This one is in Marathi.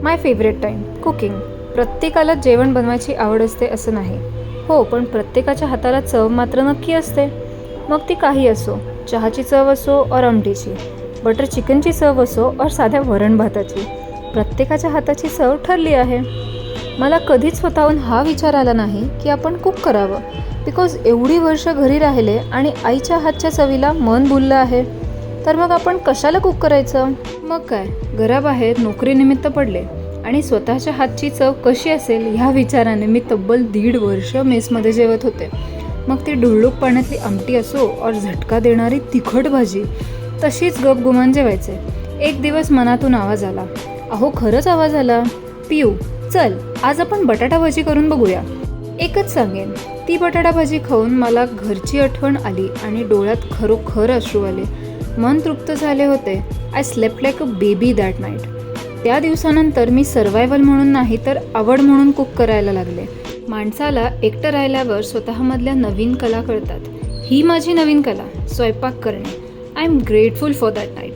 माय फेवरेट टाईम कुकिंग. प्रत्येकाला जेवण बनवायची आवड असते असं नाही. हो, पण प्रत्येकाच्या हाताला चव मात्र नक्की असते. मग ती काही असो, चहाची चव असो और आमटीची, बटर चिकनची चव असो और साध्या वरण भाताची, प्रत्येकाच्या हाताची चव ठरली आहे. मला कधीच स्वतःहून हा विचार आला नाही की आपण कुक करावं, बिकॉज एवढी वर्ष घरी राहिले आणि आईच्या हातच्या चवीला मन भुललं आहे. तर मग आपण कशाला कुक करायचं? मग काय, घराबाहेर नोकरीनिमित्त पडले आणि स्वतःच्या हातची चव कशी असेल ह्या विचाराने मी तब्बल 1.5 वर्ष मेसमध्ये जेवत होते. मग ती ढुळूक पाण्यातली आमटी असो और झटका देणारी तिखट भाजी, तशीच गपगुमान जेवायचे. एक दिवस मनातून आवाज आला, अहो खरंच आवाज आला, पिऊ चल आज आपण बटाटा भाजी करून बघूया. एकच सांगेन, ती बटाटा भाजी खाऊन मला घरची आठवण आली आणि डोळ्यात खरोखर अश्रू आले. मन तृप्त झाले होते. I slept like a baby that night. त्या दिवसानंतर मी सर्वायवल म्हणून नाही तर आवड म्हणून कुक करायला लागले. माणसाला एकटं राहिल्यावर स्वतःमधल्या नवीन कला कळतात. ही माझी नवीन कला, स्वयंपाक करणे. I am grateful for that night.